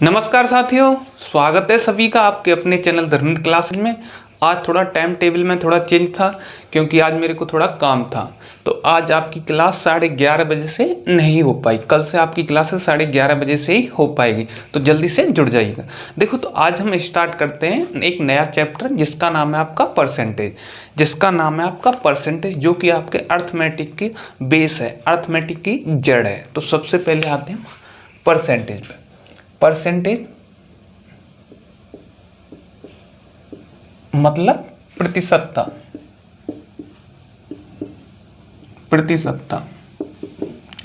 नमस्कार साथियों, स्वागत है सभी का आपके अपने चैनल धर्मेंद्र क्लासेज में। आज थोड़ा टाइम टेबल में थोड़ा चेंज था क्योंकि आज मेरे को थोड़ा काम था, तो आज आपकी क्लास 11:30 बजे से नहीं हो पाई। कल से आपकी क्लासेस 11:30 बजे से ही हो पाएगी, तो जल्दी से जुड़ जाइएगा। देखो, तो आज हम स्टार्ट करते हैं एक नया चैप्टर जिसका नाम है आपका परसेंटेज, जो कि आपके अर्थमेटिक की बेस है, अर्थमेटिक की जड़ है। तो सबसे पहले आते हैं परसेंटेज पे। परसेंटेज मतलब प्रतिशतता।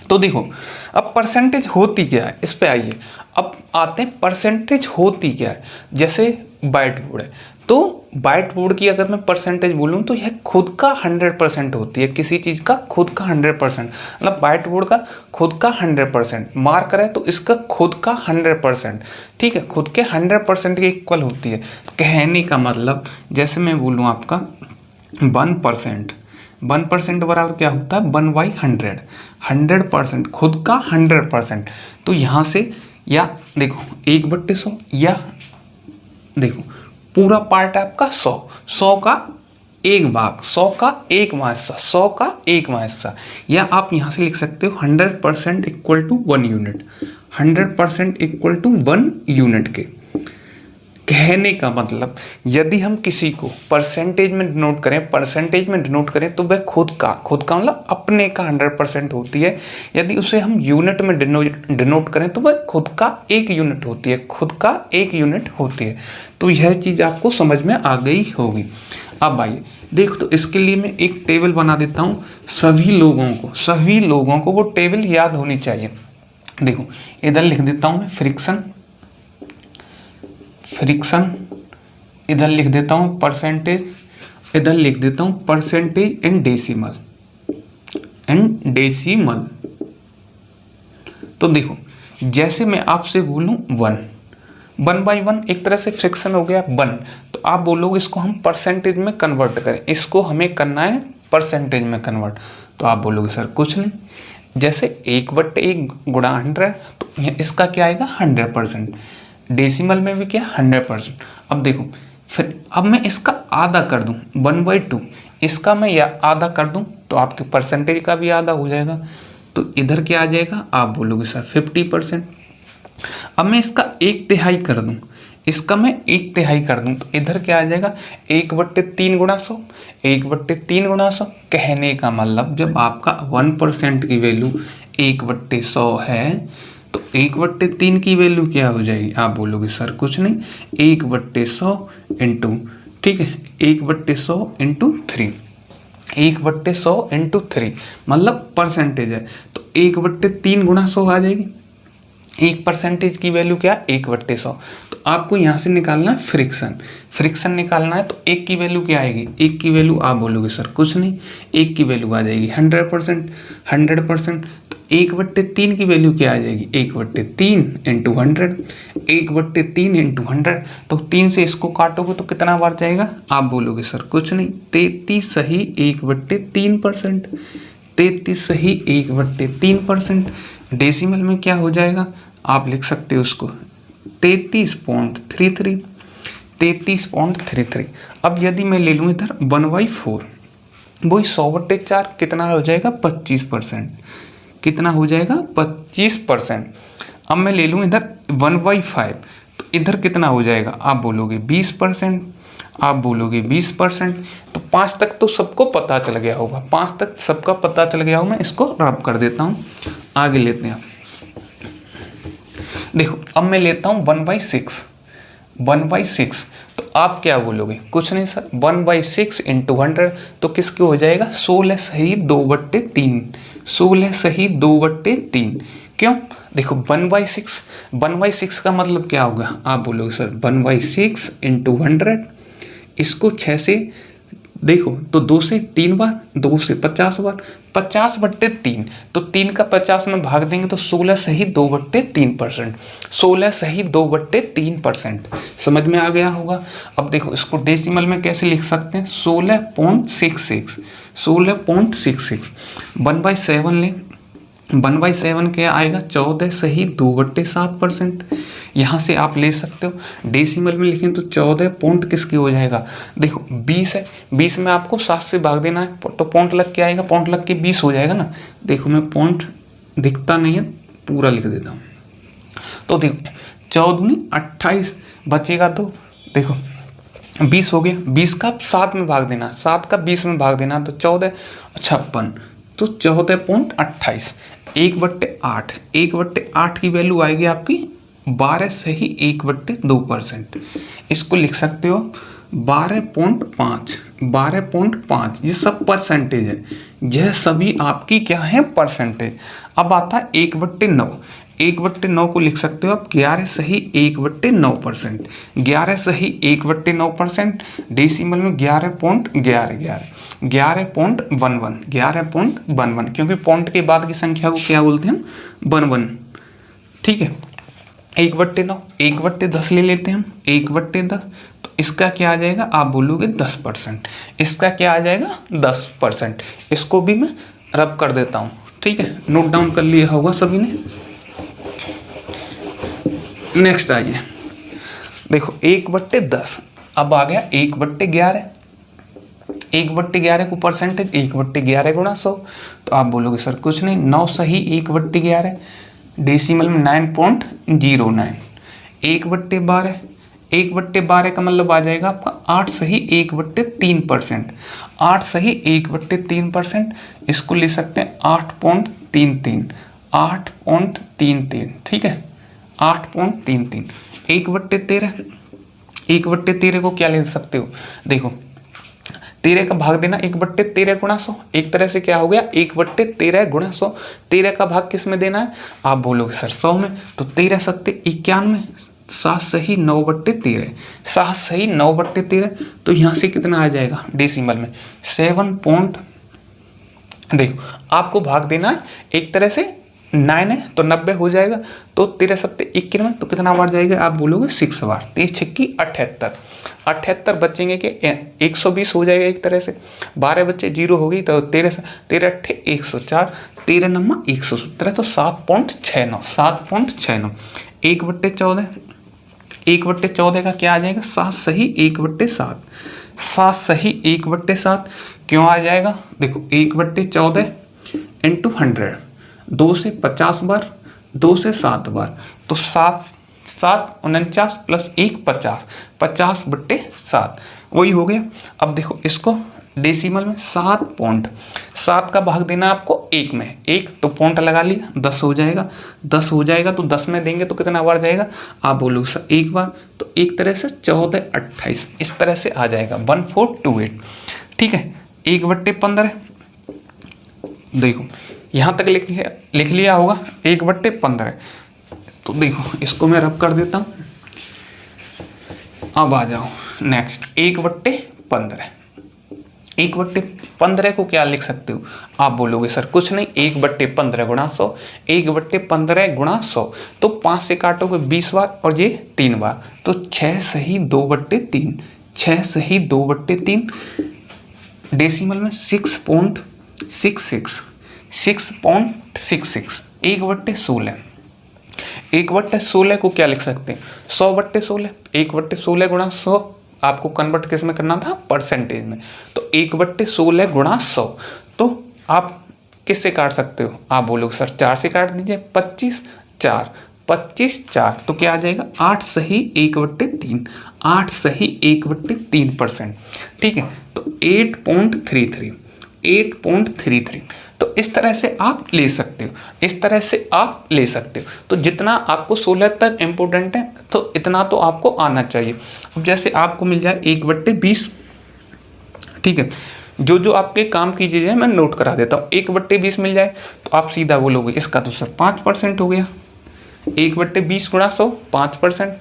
तो देखो, अब परसेंटेज होती क्या है, इस पे आइए। अब आते हैं परसेंटेज होती क्या है। जैसे व्हाइट बोर्ड है, तो व्हाइट बोर्ड की अगर मैं परसेंटेज बोलूँ तो यह खुद का 100% होती है। किसी चीज़ का खुद का 100%, मतलब व्हाइट बोर्ड का खुद का 100%। मार्कर है तो इसका खुद का 100%, ठीक है, खुद के 100% के इक्वल होती है। कहने का मतलब, जैसे मैं बोलूँ आपका 1%, 1% बराबर क्या होता है 1/100, 100%, खुद का 100%। तो यहाँ से, या देखो 1/100, या देखो पूरा पार्ट है आपका 100, 100 का एक भाग, 100 का एक हिस्सा, 100 का एक हिस्सा। या आप यहाँ से लिख सकते हो 100% equal to 1 unit, 100% equal to 1 unit के। कहने का मतलब, यदि हम किसी को परसेंटेज में डिनोट करें तो वह खुद का मतलब अपने का 100% होती है। यदि उसे हम यूनिट में डिनोट करें तो वह खुद का 1 यूनिट होती है। तो यह चीज़ आपको समझ में आ गई होगी। अब आइए देखो, तो इसके लिए मैं एक टेबल बना देता हूँ। सभी लोगों को वो टेबल याद होनी चाहिए। देखो, इधर लिख देता हूँ मैं फ्रिक्शन, इधर लिख देता हूँ परसेंटेज, इधर लिख देता हूँ परसेंटेज इन डेसिमल। तो देखो, जैसे मैं आपसे बोलूँ 1/1 एक तरह से फ्रिक्शन हो गया 1, तो आप बोलोगे इसको हम परसेंटेज में कन्वर्ट करें, इसको हमें करना है परसेंटेज में कन्वर्ट। तो आप बोलोगे सर कुछ नहीं, जैसे 1/1 गुणा 100, तो इसका क्या आएगा 100%। डेसिमल में भी क्या 100%। अब देखो, फिर अब मैं इसका आधा कर दूं 1/2, इसका मैं या आधा कर दूं तो आपके परसेंटेज का भी आधा हो जाएगा। तो इधर क्या आ जाएगा, आप बोलोगे सर 50%। अब मैं इसका 1/3 कर दूं, इसका मैं 1/3 कर दूं, तो इधर क्या आ जाएगा 1/3 गुणा 100, 1/3 गुणा 100। कहने का मतलब, जब आपका 1% की वैल्यू 1/100 है तो 1/3 की वैल्यू क्या हो जाएगी, आप बोलोगे सर कुछ नहीं, 1/100 इंटू, ठीक है, 1/100 इंटू 3, 1/100 इंटू 3 मतलब परसेंटेज है, तो 1/3 गुणा 100 आ जाएगी। एक परसेंटेज की वैल्यू क्या, 1/100। तो आपको यहाँ से निकालना है फ्रिक्शन निकालना है, तो 1 की वैल्यू क्या आएगी, 1 की वैल्यू आप बोलोगे सर कुछ नहीं, 1 की वैल्यू आ जाएगी 100%। तो 1/3 की वैल्यू क्या आ जाएगी, 1/3 इंटू 100, 1/3 इंटू 100। तो 3 से इसको काटोगे तो कितना बार जाएगा, आप बोलोगे सर कुछ नहीं, 33 सही 1/3%, 33 सही 1/3%। डेसिमल में क्या हो जाएगा, आप लिख सकते हो उसको 33.33। अब यदि मैं ले लूँ इधर 1/4, वही 100/4 कितना हो जाएगा 25%, कितना हो जाएगा 25%। अब मैं ले लूँ इधर 1/5, तो इधर कितना हो जाएगा, आप बोलोगे 20%, आप बोलोगे 20%। तो 5 तक तो सबको पता चल गया होगा, 5 तक सबका पता चल गया होगा। मैं इसको रब कर देता हूँ, आगे लेते हैं। देखो, अब मैं लेता हूँ 1/6, तो आप क्या बोलोगे, कुछ नहीं सर, 1/6 इंटू 100, तो किसके हो जाएगा 16 सही 2/3, 16 सही 2/3। क्यों, देखो 1/6 का मतलब क्या होगा, आप बोलोगे सर 1/6 इंटू 100, इसको 6 से देखो तो 2 से 3 बार, 2 से 50 बार, 50/3, तो 3 का 50 में भाग देंगे तो 16 सही 2/3%, 16 सही 2/3%। समझ में आ गया होगा। अब देखो, इसको डेसिमल में कैसे लिख सकते हैं, 16.66, 1/7 लें, 1/7 क्या आएगा 14 सही 2/7%, यहाँ से आप ले सकते हो। डेसिमल में लिखें तो 14 पॉइंट किसके हो जाएगा, देखो 20 है, 20 में आपको 7 से भाग देना है तो पॉइंट लग के आएगा, पॉइंट लग के 20 हो जाएगा ना। देखो मैं पॉइंट दिखता नहीं है, पूरा लिख देता हूँ। तो देखो 14 28 बचेगा, तो देखो 20 हो गया, 20 का 7 में भाग देना, 7 का 20 में भाग देना, तो 14 56, तो 14.28 1/8, 1/8 की वैल्यू आएगी आपकी 12 सही 1/2%। इसको लिख सकते हो 12.5, 12.5। ये सब परसेंटेज है, यह सभी आपकी क्या है, परसेंटेज। अब आता है 1/9, 1/9 को लिख सकते हो आप 11 सही 1/9%, 11 सही 1/9%। डेसिमल में 11.11, 11.11, 11.11, क्योंकि पॉइंट के बाद की संख्या को क्या बोलते हैं, 11। ठीक है, 1/9, 1/10 ले लेते हैं हम, 1/10, तो इसका क्या आ जाएगा, आप बोलोगे 10%, इसका क्या आ जाएगा 10%। इसको भी मैं रब कर देता हूँ, ठीक है, नोट डाउन कर लिया होगा सभी ने। नेक्स्ट आइए, देखो 1/10, अब आ गया 1/11, 1/11 को परसेंटेज 1/11 गुणा 100, तो आप बोलोगे सर कुछ नहीं, 9 सही 1/11, डेसिमल में 9.09, 1/12, 1/12 का मतलब आ जाएगा आपका 8 सही 1/3%, 8 सही 1/3%। इसको ले सकते हैं 8.33, 8.33, ठीक है, 8.33। 1/13, 1/13 को क्या ले सकते हो, देखो 13 का भाग देना 1/13 गुणा 100, एक तरह से क्या हो गया 1/13 गुणा 100। 13 का भाग किस में देना है, आप बोलोगे सर 100 में, तो 13 सत्ते 91, 7 सही 9/13, 7 सही 9/13। तो यहाँ से कितना आ जाएगा डेसिमल में 7. देखो आपको भाग देना है, एक तरह से 9 है तो 90 हो जाएगा, तो 13 सत्ते 91, तो कितना बार जाएगा, आप बोलोगे 6 बार, 23 छक्की 78, 78 बचेंगे कि 120 हो जाएगा एक तरह से, 12 बच्चे 0 होगी, तो 13 अट्ठे 104, 13 नम्मा 117, तो 7.69, 7.69। 1/14, 1/14 का क्या आ जाएगा, 7 सही 1/7, 7 सही 1/7 क्यों आ जाएगा, देखो 1/14 इंटू 100, 2 से 50 बार, 2 से 7 बार, तो 7 49 प्लस 1 50, 50/7 वही हो गया। अब देखो इसको डेसिमल में 7 का भाग देना आपको 1 में, 1 तो पॉइंट लगा लिया, 10 हो जाएगा, 10 हो जाएगा, तो 10 में देंगे तो कितना बार जाएगा, आप बोलोगे सर 1 बार, तो एक तरह से 14 28 इस तरह से आ जाएगा 1428। ठीक है, 1/15, देखो यहाँ तक लिख लिया होगा 1/15, तो देखो इसको मैं रब कर देता हूँ। अब आ जाओ नेक्स्ट 1/15, 1/15 को क्या लिख सकते हो, आप बोलोगे सर कुछ नहीं, 1/15 गुणा 100, 1/15 गुणा 100, तो 5 से काटोगे 20 बार और ये 3 बार, तो 6 सही 2/3, 6 सही 2/3। डेसिमल में 6.66, 6.66, 1/16, 1/16 को क्या लिख सकते हैं, 100/16, 1/16 गुणा 100, आपको कन्वर्ट किस में करना था, परसेंटेज में, तो 1/16 गुणा 100, तो आप किससे काट सकते हो, आप बोलोगे सर 4 से काट दीजिए, 25 4, 25 4, तो क्या आ जाएगा 8 सही 1/3, 8 सही 1/3%। ठीक है, तो 8.33, 8.33, तो इस तरह से आप ले सकते हो, इस तरह से आप ले सकते हो। तो जितना आपको 16 तक इम्पोर्टेंट है तो इतना तो आपको आना चाहिए। अब जैसे आपको मिल जाए 1/20, ठीक है, जो जो आपके काम की चीज़ें मैं नोट करा देता हूँ। 1/20 मिल जाए तो आप सीधा बोलोगे इसका तो सर 5% हो गया, 1/20 गुणा 100 5%,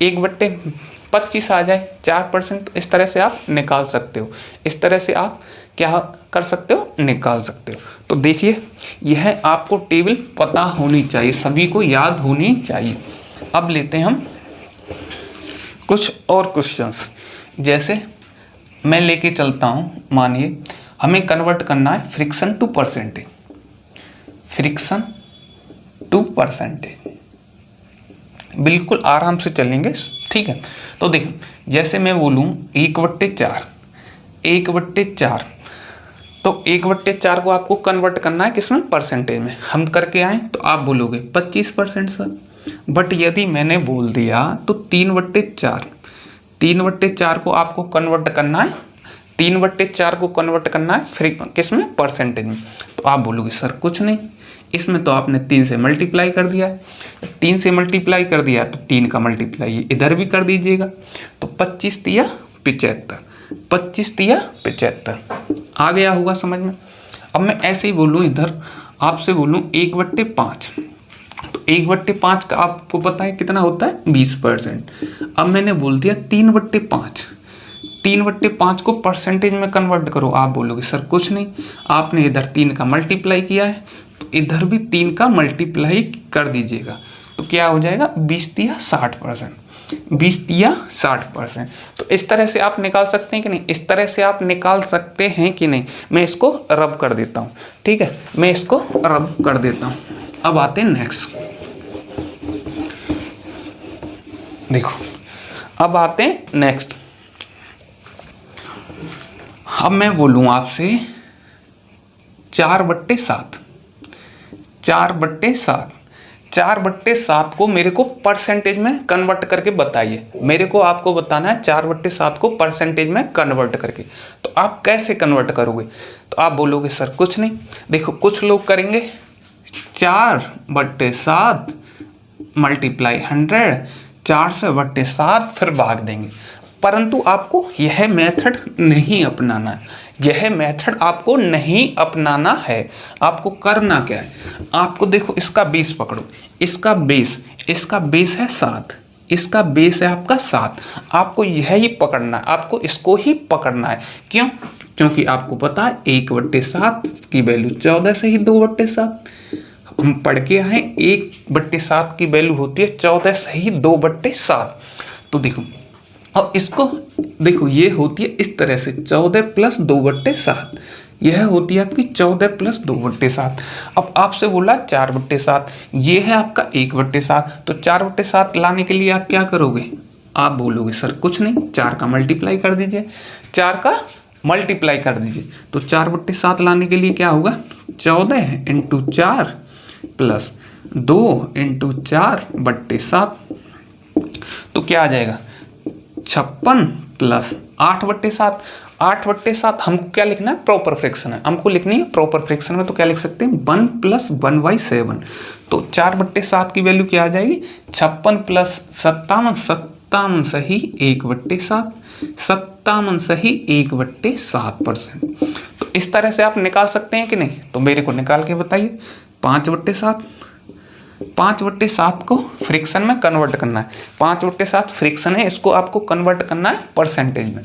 1/25 आ जाए 4%, इस तरह से आप निकाल सकते हो, इस तरह से आप क्या कर सकते हो, निकाल सकते हो। तो देखिए यह आपको टेबल पता होनी चाहिए, सभी को याद होनी चाहिए। अब लेते हैं हम कुछ और क्वेश्चंस, जैसे मैं लेके चलता हूँ, मानिए हमें कन्वर्ट करना है friction to percentage, friction to percentage. बिल्कुल आराम से चलेंगे, ठीक है। तो देखो जैसे मैं बोलूँ 1/4, 1/4, तो 1/4 को आपको कन्वर्ट करना है किसमें, परसेंटेज में। हम करके आए तो आप बोलोगे 25% सर। बट यदि मैंने बोल दिया तो 3/4, 3/4 को आपको कन्वर्ट करना है, 3/4 को कन्वर्ट करना है फिर किसमें, परसेंटेज में। तो आप बोलोगे सर कुछ नहीं, इसमें तो आपने 3 से मल्टीप्लाई कर दिया है, 3 से मल्टीप्लाई कर दिया तो 3 का मल्टीप्लाई इधर भी कर दीजिएगा। तो 25 तिया 75, 25 तिया 75 आ गया होगा समझ में। अब मैं ऐसे ही बोलूँ, इधर आपसे बोलूँ 1/5, तो 1/5 का आपको पता है कितना होता है, 20%। अब मैंने बोल दिया 3/5, 3/5 को परसेंटेज में कन्वर्ट करो। आप बोलोगे सर कुछ नहीं, आपने इधर 3 का मल्टीप्लाई किया है तो इधर भी 3 का मल्टीप्लाई कर दीजिएगा। तो क्या हो जाएगा, 20 तिया 60%, 20 तिया 60%। तो इस तरह से आप निकाल सकते हैं कि नहीं, इस तरह से आप निकाल सकते हैं कि नहीं। मैं इसको रब कर देता हूँ, ठीक है, मैं इसको रब कर देता हूँ। अब आते हैं नेक्स्ट, देखो अब आते हैं नेक्स्ट। अब मैं बोलूँ आपसे 4/7, 4/7, 4/7 को मेरे को परसेंटेज में कन्वर्ट करके बताइए। मेरे को आपको बताना है 4/7 को परसेंटेज में कन्वर्ट करके। तो आप कैसे कन्वर्ट करोगे, तो आप बोलोगे सर कुछ नहीं। देखो कुछ लोग करेंगे 4/7 मल्टीप्लाई 100, 400/7 फिर भाग देंगे। परंतु आपको यह मेथड नहीं अपनाना है, यह मेथड आपको नहीं अपनाना है। आपको करना क्या है, आपको देखो इसका बेस पकड़ो, इसका बेस है 7, इसका बेस है आपका 7। आपको यह ही पकड़ना है, आपको इसको ही पकड़ना है। क्यों, क्योंकि आपको पता है 1/7 की वैल्यू 14 से ही 2/7। हम पढ़ के आए 1/7 की वैल्यू होती है 14 से ही 2/7। तो देखो और इसको देखो, ये होती है इस तरह से 14 + 2/7, यह होती है आपकी 14 + 2/7। अब आपसे बोला 4/7, ये है आपका 1/7। तो 4/7 लाने के लिए आप क्या करोगे, आप बोलोगे सर कुछ नहीं, 4 का मल्टीप्लाई कर दीजिए, 4 का मल्टीप्लाई कर दीजिए। तो 4/7 लाने के लिए क्या होगा, 14 × 4 + 2 × 4/7। तो क्या आ जाएगा, 56 + 8/7। 8/7 हमको क्या लिखना है, प्रॉपर फ्रैक्शन है, हमको लिखनी है प्रॉपर फ्रैक्शन में। तो क्या लिख सकते हैं, 1 + 1/7। तो 4/7 की वैल्यू क्या आ जाएगी, 56 + 57, 57 सही 1/7, 57 सही 1/7%। तो इस तरह से आप निकाल सकते हैं कि नहीं, तो मेरे को निकाल के बताइए। 5/7, 5/7 को फ्रैक्शन में कन्वर्ट करना है। 5/7 फ्रैक्शन है, इसको आपको कन्वर्ट करना है परसेंटेज में।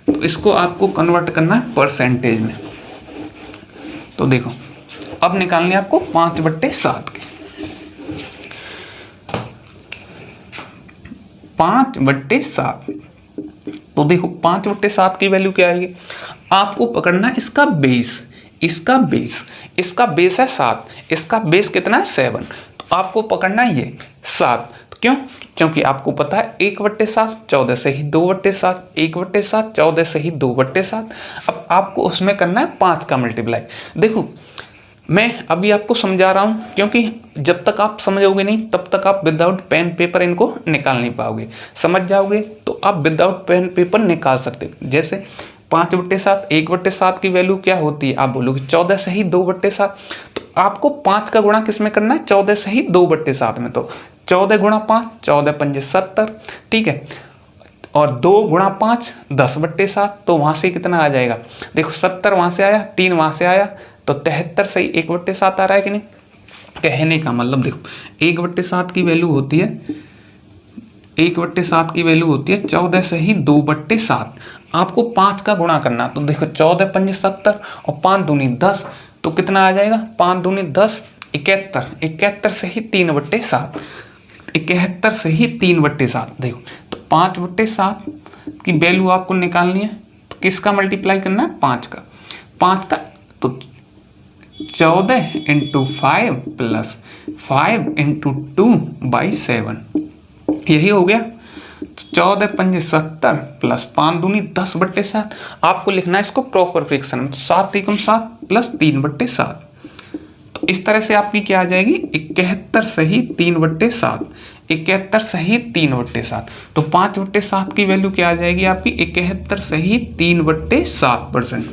तो इसको आपको कन्वर्ट करना है परसेंटेज में। तो देखो अब निकालनी है आपको 5/7 की, 5/7। तो देखो 5/7 की वैल्यू क्या आएगी, आपको पकड़ना है इसका बेस, इसका बेस, इसका बेस है 7, इसका बेस कितना है 7। तो आपको पकड़ना है ये 7। क्यों, क्योंकि आपको पता है 1/7 14 से ही 2/7, 1/7 14 से ही 2/7। अब आपको उसमें करना है 5 का मल्टीप्लाई। देखो मैं अभी आपको समझा रहा हूँ, क्योंकि जब तक आप समझोगे नहीं तब तक आप विदाउट पेन पेपर इनको निकाल नहीं पाओगे। समझ जाओगे तो आप विदाउट पेन पेपर निकाल सकते हो। जैसे 5/7, 1/7 की वैल्यू क्या होती है, आप बोलोगे 14 से ही 2/7। तो आपको 5 का गुणा किस में करना है, 14 से ही 2/7 में। तो 14 × 5 14 × 5 70, ठीक है। और 2 × 5 10/7। तो वहाँ से कितना आ जाएगा, देखो 70 वहाँ से आया, 3 वहाँ से आया, तो 73 से ही 1/7 आ रहा है कि नहीं। कहने का मतलब देखो 1/7 की वैल्यू होती है, 1/7 की वैल्यू होती है 14 से ही 2/7। आपको 5 का गुणा करना, तो देखो 14 × 5 70 और 5 दूनी 10। तो कितना आ जाएगा, 5 दूनी 10 71, 71 से ही 3/7, 71 से ही 3/7। देखो तो 5/7 की वैल्यू आपको निकालनी है, तो किसका मल्टीप्लाई करना है, 5 का, 5 का। तो 14 × 5 + 5 × 2/7, यही हो गया। 14 पंजे 70 प्लस 5 दूनी 10/7। आपको लिखना है इसको प्रॉपर फ्रैक्शन में, 7 एकम 7 प्लस 3/7। तो इस तरह से आपकी क्या आ जाएगी, 71 सही 3/7, 71 सही 3/7। तो 5/7 की वैल्यू क्या आ जाएगी आपकी, 71 सही 3/7%।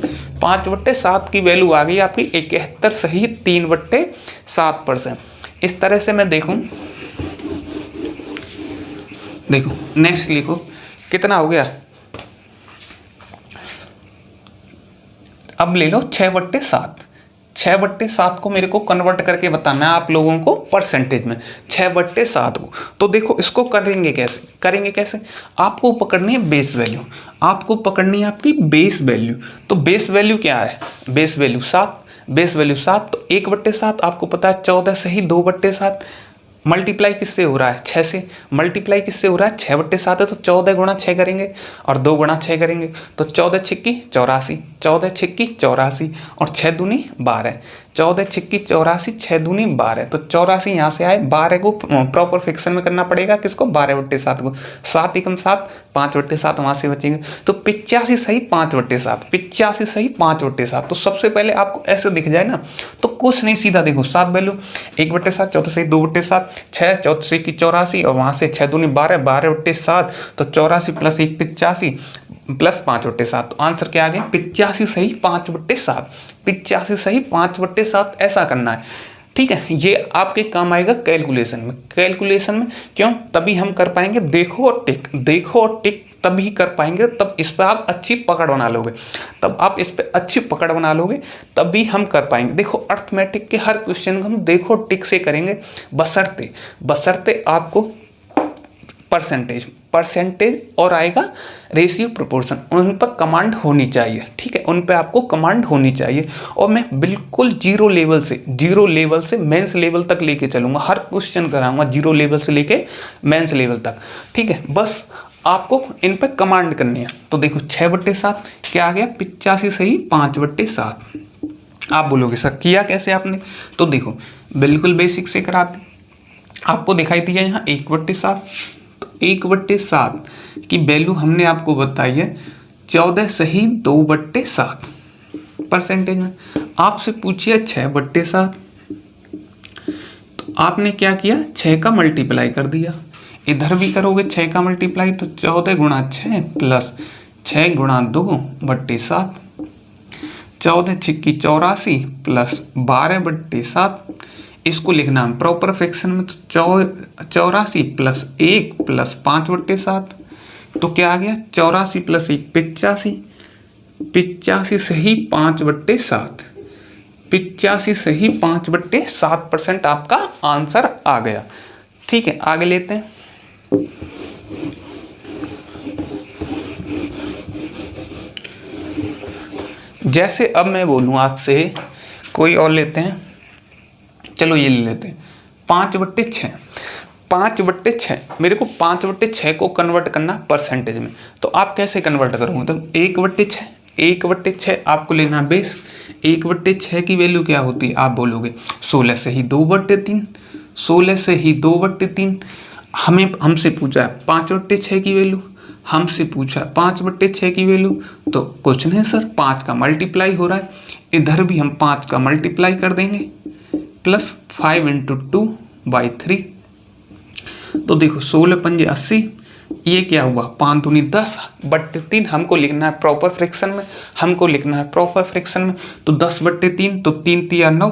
5/7 की वैल्यू आ गई आपकी 71 सही 3/7%। इस तरह से मैं देखूं, देखो नेक्स्ट लिखो कितना हो गया। अब ले लो 6/7। 6/7 को मेरे को कन्वर्ट करके बताना है आप लोगों को परसेंटेज में, 6/7 को। तो देखो इसको करेंगे कैसे, आपको पकड़नी है बेस वैल्यू, आपको पकड़नी है आपकी बेस वैल्यू। तो बेस वैल्यू क्या है, बेस वैल्यू 7, बेस वैल्यू 7। तो 1/7 आपको पता है 14 सही 2/7, मल्टीप्लाई किससे हो रहा है, 6 से। मल्टीप्लाई किससे हो रहा है, 6/7 है तो 14 गुणा 6 करेंगे और 2 गुणा 6 करेंगे तो 14 छिक्की 84, 14 छिक्की 84 और 6 दूनी 12, 14 छिक्की 84, 6 दूनी 12। तो 84 यहाँ से आए, 12 को प्रॉपर फ्रैक्शन में करना पड़ेगा, किसको, 12/7 को। 7 एकम 7, 5/7 वहाँ से बचेंगे। तो 85 सही 5/7, 85 सही 5/7। तो सबसे पहले आपको ऐसे दिख जाए ना तो कुछ नहीं, सीधा देखो 7 वैल्यू 1/7, 14 सही 2/7, 6 14 सही 84 और वहाँ से 6 दूनी 12, 12/7। तो 84 प्लस 1 85 प्लस 5/7। तो आंसर क्या आ गया, 85 सही 5/7, 85 सही 5/7। ऐसा करना है, ठीक है। ये आपके काम आएगा कैलकुलेशन में, कैलकुलेशन में क्यों, तभी हम कर पाएंगे। देखो और टिक, देखो और टिक तभी कर पाएंगे, तब इस पर आप अच्छी पकड़ बना लोगे, तब आप इस पर अच्छी पकड़ बना लोगे, तभी हम कर पाएंगे। देखो अर्थमेटिक के हर क्वेश्चन को हम देखो टिक से करेंगे, बशर्ते आपको परसेंटेज और आएगा रेशियो प्रोपोर्शन, उन पर कमांड होनी चाहिए, ठीक है, उन पर आपको कमांड होनी चाहिए। और मैं बिल्कुल जीरो लेवल से मेंस लेवल तक लेके चलूंगा, हर क्वेश्चन कराऊंगा जीरो लेवल से लेके मेंस लेवल तक, ठीक है। बस आपको इन पर कमांड करनी है। तो देखो 6/7 क्या आ गया, 85 सही 5/7। आप बोलोगे सर किया कैसे आपने, तो देखो बिल्कुल बेसिक से कराते। आपको दिखाई दिया यहाँ 1/7, 1/7 की वैल्यू हमने आपको बताई है 14 सही 2/7 परसेंटेज में। आपसे पूछिए 6/7, तो आपने क्या किया, 6 का मल्टीप्लाई कर दिया। इधर भी करोगे 6 का मल्टीप्लाई तो 14 गुणा 6 प्लस 6 गुणा 2/7, 14 छिक्की 84 प्लस 12/7। इसको लिखना है प्रॉपर फ्रैक्शन में, तो 84 प्लस 1 प्लस 5/7। तो क्या आ गया, 84 प्लस 1 85, 85 सही 5/7, 85 सही 5/7% आपका आंसर आ गया, ठीक है। आगे लेते हैं, जैसे अब मैं बोलूँ आपसे कोई और लेते हैं, चलो ये ले लेते हैं 5/6। 5/6 मेरे को 5/6 को कन्वर्ट करना परसेंटेज में, तो आप कैसे कन्वर्ट करोगे, तो 1/6 आपको लेना बेस। 1/6 की वैल्यू क्या होती है, आप बोलोगे 16 से ही 2/3, 16 से ही 2/3। हमसे पूछा है 5/6 की वैल्यू, हमसे पूछा 5/6 की वैल्यू, तो कुछ नहीं सर 5 का मल्टीप्लाई हो रहा है, इधर भी हम 5 का मल्टीप्लाई कर देंगे प्लस 5 × 2/3। तो देखो 16 पंजे 80, ये क्या हुआ 5 दूनी 10/3। हमको लिखना है प्रॉपर फ्रैक्शन में, हमको लिखना है प्रॉपर फ्रैक्शन में। तो 10/3 तो 3 × 9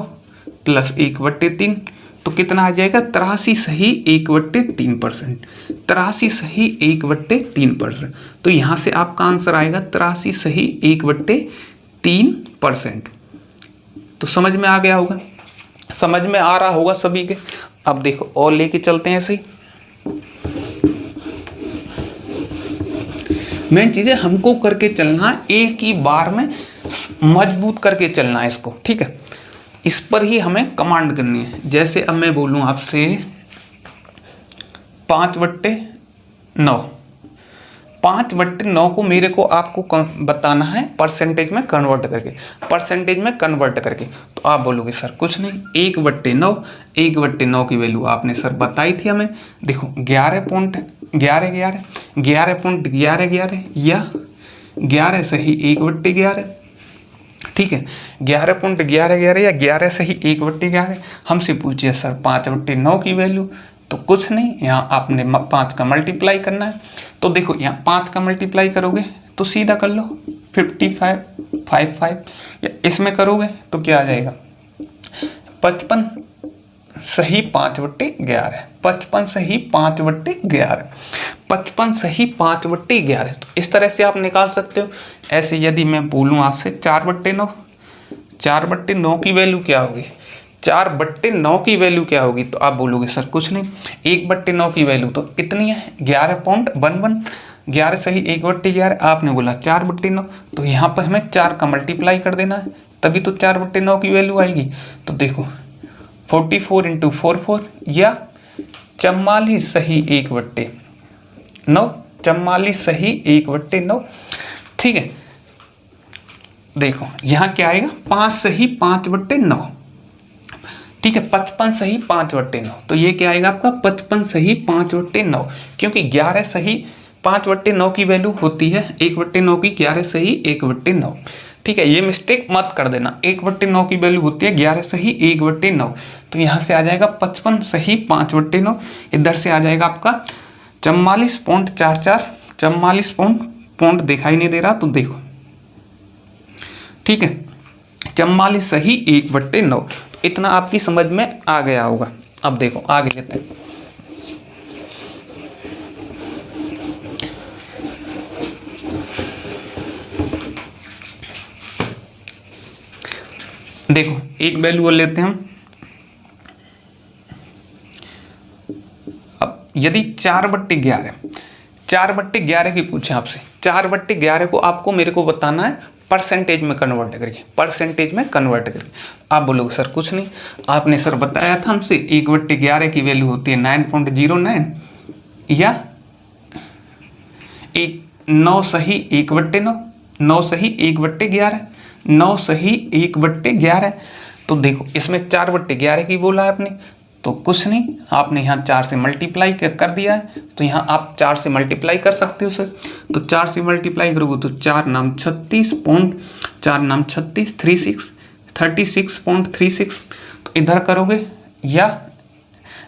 प्लस 1/3, तो कितना आ जाएगा 83 सही 1/3%, 83 सही 1/3%। तो यहाँ से आपका आंसर आएगा 83 सही 1/3%। तो समझ में आ गया होगा, समझ में आ रहा होगा सभी के। अब देखो और लेके चलते हैं ऐसे ही। मेन चीज़ें हमको करके चलना है, एक ही बार में मजबूत करके चलना है इसको, ठीक है। इस पर ही हमें कमांड करनी है। जैसे अब मैं बोलूँ आपसे 5/9, 5/9 को मेरे को आपको बताना है परसेंटेज में कन्वर्ट करके, परसेंटेज में कन्वर्ट करके। तो आप बोलोगे सर कुछ नहीं, 1/9, 1/9 की वैल्यू आपने सर बताई थी हमें। देखो 11.11 11.11 या 11 सही 1/11, ठीक है, 11.11 या 11 सही 1/11। हमसे पूछिए सर 5/9 की वैल्यू, तो कुछ नहीं, यहाँ आपने 5 का मल्टीप्लाई करना है। तो देखो यहाँ 5 का मल्टीप्लाई करोगे तो सीधा कर लो 55 55, या इसमें करोगे तो क्या आ जाएगा 55 सही 5/11, 55 सही 5/11, 55 सही 5/11। तो इस तरह से आप निकाल सकते हो। ऐसे यदि मैं बोलूँ आपसे 4/9, 4/9 की वैल्यू क्या होगी, 4/9 की वैल्यू क्या होगी, तो आप बोलोगे सर कुछ नहीं, 1/9 की वैल्यू तो इतनी है 11.11, 11 सही 1/11, आपने बोला 4/9, तो यहाँ पर हमें 4 का मल्टीप्लाई कर देना है, तभी तो 4/9 की वैल्यू आएगी। तो देखो 44 × 44 या 44 सही 1/9, 44 सही 1/9, ठीक है। देखो यहाँ क्या आएगा 5 सही 5/9, ठीक है, 55 सही 5/9, तो ये क्या आएगा आपका 55 सही 5/9, क्योंकि 11 सही 5/9 की वैल्यू होती है 1/9 की, 11 सही 1/9, ठीक है। ये मिस्टेक मत कर देना, 1/9 की वैल्यू होती है 11 सही 1/9, तो यहाँ से आ जाएगा 55 सही 5/9, इधर से आ जाएगा आपका 44.44, 44 पॉइंट दिखाई नहीं दे रहा तो देखो, ठीक है, 44 सही 1/9। इतना आपकी समझ में आ गया होगा। अब देखो आगे लेते हैं। देखो एक वैल्यू और लेते हैं हम। अब यदि 4/11, 4/11 की पूछे आपसे, 4/11 को आपको मेरे को बताना है परसेंटेज में कन्वर्ट करके, परसेंटेज में कन्वर्ट करके। आप बोलोगे सर कुछ नहीं, आपने सर बताया था हमसे 1/11 की वैल्यू होती है 9.09 या 9 सही 1/9, 9 सही 1/11, 9 सही 1/11। तो देखो इसमें 4/11 की बोला है आपने, तो कुछ नहीं, आपने यहाँ 4 से मल्टीप्लाई कर दिया है, तो यहाँ आप 4 से मल्टीप्लाई कर सकते हो सर। तो 4 से मल्टीप्लाई करोगे तो 4 नाम 36 36.36, तो इधर करोगे, या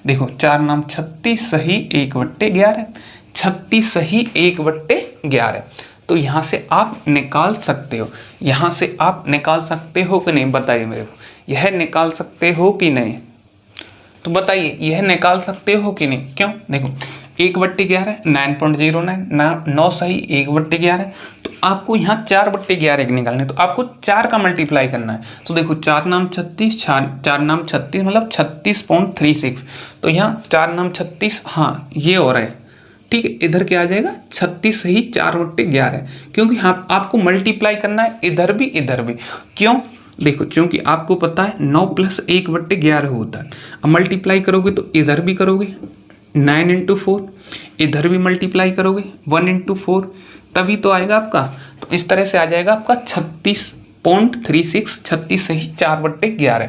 देखो 4 नाम 36 सही 1/11, 36 सही 1/11, तो यहाँ से आप निकाल सकते हो, यहाँ से आप निकाल सकते हो कि नहीं, बताइए मेरे को, यह निकाल सकते हो कि नहीं, तो बताइए यह निकाल सकते हो कि नहीं। क्यों, देखो 1/11 9.09, 9 सही 1/11, तो आपको यहाँ 4/11 के निकालने, तो आपको 4 का मल्टीप्लाई करना है। तो देखो 4 नाम 36, 4 नाम 36 मतलब 36.36, तो यहाँ 4 नाम 36, हाँ ये हो रहा है, ठीक है। इधर क्या आ जाएगा 36 सही 4/11, क्योंकि हाँ आपको मल्टीप्लाई करना है इधर भी इधर भी। क्यों, देखो क्योंकि आपको पता है 9 + 1/11 होता है। अब मल्टीप्लाई करोगे तो इधर भी करोगे 9 × 4, इधर भी मल्टीप्लाई करोगे 1 × 4, तभी तो आएगा आपका। तो इस तरह से आ जाएगा आपका 36.36, 36 सही 4/11।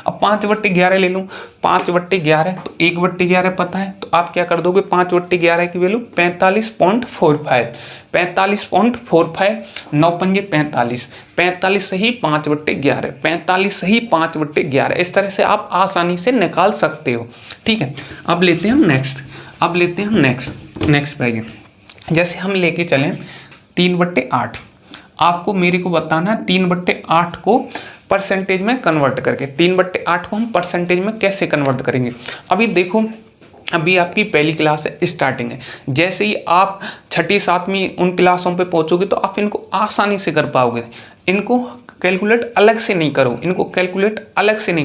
अब 5/11 ले लूँ, 5/11 तो 1/11 पता है, तो आप क्या कर दोगे 5/11 की वैल्यू 45.45, 45.45, 9 पंजे 45, 45 सही 5/11, 45 सही 5/11। इस तरह से आप आसानी से निकाल सकते हो, ठीक है। अब लेते हैं हम नेक्स्ट पेज। जैसे हम लेके चलें 3/8, आपको मेरे को बताना है 3/8 को परसेंटेज में कन्वर्ट करके, 3/8 को हम परसेंटेज में कैसे कन्वर्ट करेंगे। अभी देखो, अभी आपकी पहली क्लास है, स्टार्टिंग है, जैसे ही आप 6ठी 7वीं उन क्लासों पे पहुंचोगे तो आप इनको आसानी से कर पाओगे। इनको कैलकुलेट अलग से नहीं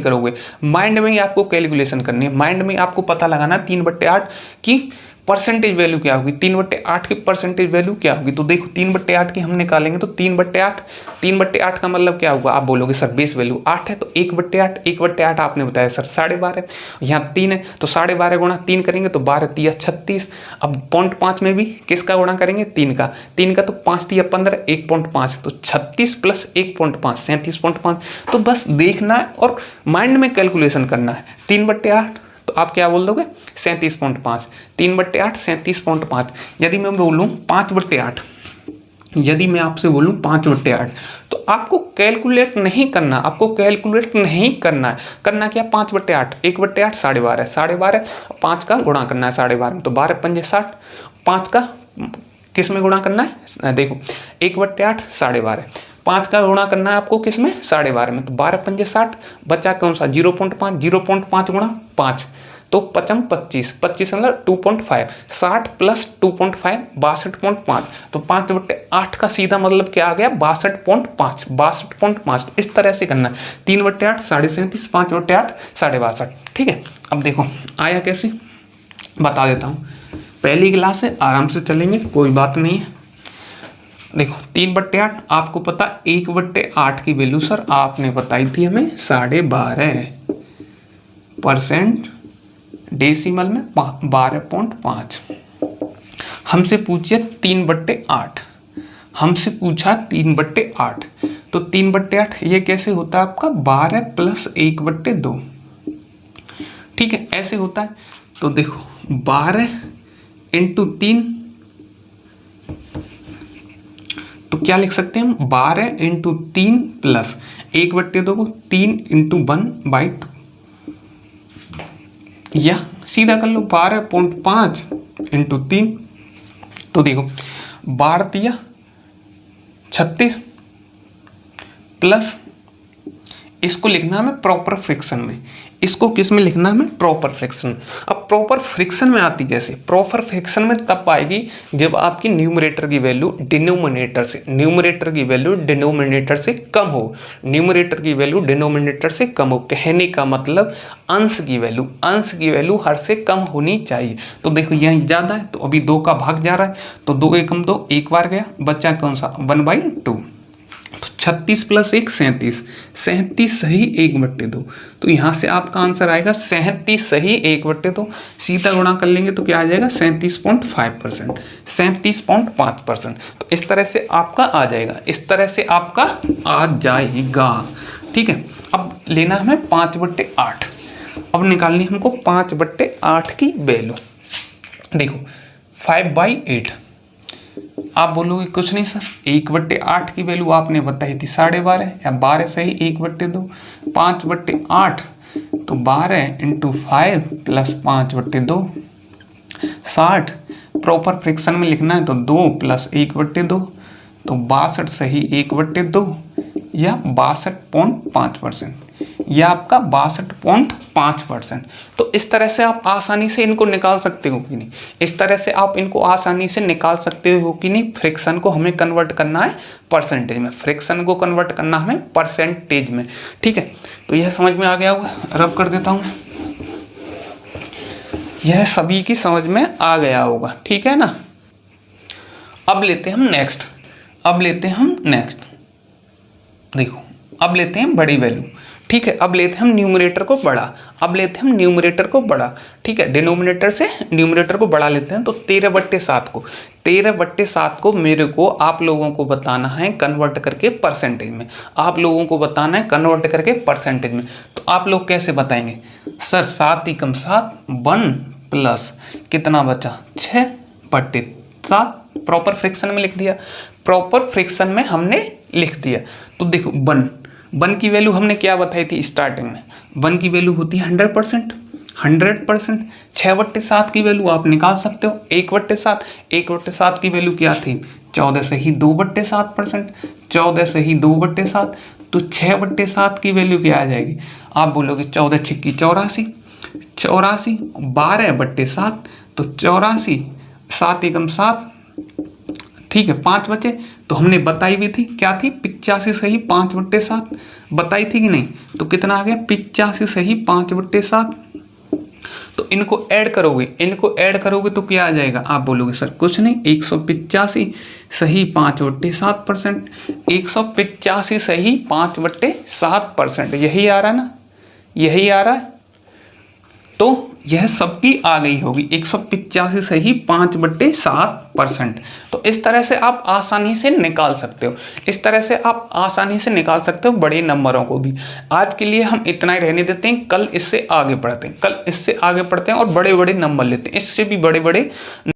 करोगे, माइंड में ही आपको कैलकुलेशन करनी है, माइंड में आपको पता लगाना 3/8 की परसेंटेज वैल्यू क्या होगी, 3/8 की परसेंटेज वैल्यू क्या होगी। तो देखो 3/8 की हम निकालेंगे तो 3/8, 3/8 का मतलब क्या होगा, आप बोलोगे सर बेस वैल्यू 8 है तो 1/8, 1/8 आपने बताया सर 12.5, यहाँ 3 है तो 12.5 गुणा 3 करेंगे तो 12 तिया 36। अब 0.5 में भी किसका गुणा करेंगे, 3 का, 3 का तो 5 तिया 15, 1.5 तो 36 प्लस 1.5 37.5। तो बस देखना है और माइंड में कैलकुलेशन करना है। 3/8 तो आप क्या बोल दोगे 37.5, 3/8 37.5। यदि मैं बोलूँ 5/8, यदि मैं आपसे बोलूँ 5/8 तो आपको कैलकुलेट नहीं करना, आपको कैलकुलेट नहीं करना है। करना क्या, 5/8, 1/8 12.5, 12.5 5 का गुणा करना है 12.5 में तो 12 पंजे 60, 5 का किस में गुणा करना है, देखो 1/8 12.5, 5 का गुणा करना है आपको किस में 12.5 में तो 12 पंजे 60, बचा कौन सा 0.5, 0.5 गुणा 5 तो 55 25, 25 मतलब 2.5, 60 प्लस 2.5 62.5 तो 5/8 का सीधा मतलब क्या आ गया 62.5, 62.5। तो इस तरह से करना है 3/8 37.5, 5/8 62.5। ठीक है, अब देखो आया कैसे बता देता हूँ। पहली क्लास है, आराम से चलेंगे, कोई बात नहीं है। देखो 3/8 आपको पता, 1/8 की वैल्यू सर आपने बताई थी हमें 12.5%, डेसिमल में 12.5। हमसे पूछिए 3/8, हमसे पूछा 3/8 तो 3/8 ये कैसे होता है आपका 12 प्लस 1/2। ठीक है, ऐसे होता है। तो देखो 12 इंटू 3 तो क्या लिख सकते हैं हम 12 इंटू 3 प्लस 1/2 को 3 इंटू 1/2 या सीधा कर लो 12.5 इंटू 3 तो देखो 12 तिया 36 प्लस इसको लिखना हमें प्रॉपर फ्रैक्शन में, इसको किस में लिखना हमें प्रॉपर फ्रैक्शन। अब प्रॉपर फ्रैक्शन में आती कैसे, प्रॉपर फ्रैक्शन में तब आएगी जब आपकी न्यूमरेटर की वैल्यू डिनोमिनेटर से, न्यूमरेटर की वैल्यू डिनोमिनेटर से कम हो, न्यूमरेटर की वैल्यू डिनोमिनेटर से कम हो। कहने का मतलब अंश की वैल्यू, अंश की वैल्यू हर से कम होनी चाहिए। तो देखो यहाँ ज़्यादा है तो अभी 2 का भाग जा रहा है तो 2 एकम 2 एक बार गया, बच्चा कौन सा 1/2 तो 36 प्लस 1 37, 37 सही 1/2 तो यहाँ से आपका आंसर आएगा 37 सही 1/2। सीधा गुणा कर लेंगे तो क्या आ जाएगा 37.5%, 37.5%। तो इस तरह से आपका आ जाएगा, इस तरह से आपका आ जाएगा। ठीक है, अब लेना हमें 5/8, अब निकालनी हमको 5/8 की वैल्यू। देखो 5/8 आप बोलोगे कुछ नहीं सर 1/8 की वैल्यू आपने बताई थी 12.5 या 12 सही 1/2, 5/8 तो 12 इंटू 5 प्लस 5/2 60। प्रॉपर फ्रैक्शन में लिखना है तो 2 प्लस 1/2 तो 62 सही 1/2 या 62.5% या आपका 62.5%। तो इस तरह से आप आसानी से इनको निकाल सकते हो कि नहीं, इस तरह से आप इनको आसानी से निकाल सकते हो कि नहीं। फ्रैक्शन को हमें कन्वर्ट करना है परसेंटेज में, फ्रैक्शन को कन्वर्ट करना हमें परसेंटेज में। ठीक है, तो यह समझ में आ गया होगा, रब कर देता हूँ, यह सभी की समझ में आ गया होगा। ठीक है ना, अब लेते हैं हम नेक्स्ट, अब लेते हैं हम नेक्स्ट, देखो अब लेते हैं बड़ी वैल्यू। ठीक है, अब लेते हैं हम न्यूमरेटर को बड़ा, अब लेते हैं हम न्यूमरेटर को बड़ा। ठीक है, डिनोमिनेटर से न्यूमरेटर को बढ़ा लेते हैं तो 13/7 को, 13/7 को मेरे को आप लोगों को बताना है कन्वर्ट करके परसेंटेज में, आप लोगों को बताना है कन्वर्ट करके परसेंटेज में। तो आप लोग कैसे बताएंगे सर 7 एकम 7 1 प्लस कितना बचा 6/7, प्रॉपर फ्रैक्शन में लिख दिया, प्रॉपर फ्रैक्शन में हमने लिख दिया। तो देखो 1 की वैल्यू हमने क्या बताई थी स्टार्टिंग में, 1 की वैल्यू होती है 100%, 100%। 6/7 की वैल्यू आप निकाल सकते हो 1/7, 1/7 की वैल्यू क्या थी 14 से ही 2/7%, 14 से ही 2/7 तो 6/7 की वैल्यू क्या आ जाएगी, आप बोलोगे 14 छिक्की 84, 84 12/7 तो 84, 7 एकम 7। ठीक है, 5 बचे तो हमने बताई भी थी क्या थी 85 सही 5/7 बताई थी कि नहीं, तो कितना आ गया 85 सही 5/7। तो तो इनको ऐड करोगे तो क्या आ जाएगा? आप बोलोगे सर कुछ नहीं, 185 सही 5/7%, 185 सही 5/7%, यही आ रहा है ना, यही आ रहा है। तो यह सबकी आ गई होगी 185 सही 5/7%। तो इस तरह से आप आसानी से निकाल सकते हो, इस तरह से आप आसानी से निकाल सकते हो बड़े नंबरों को भी। आज के लिए हम इतना ही रहने देते हैं, कल इससे आगे बढ़ते हैं, और बड़े बड़े नंबर लेते हैं, इससे भी बड़े बड़े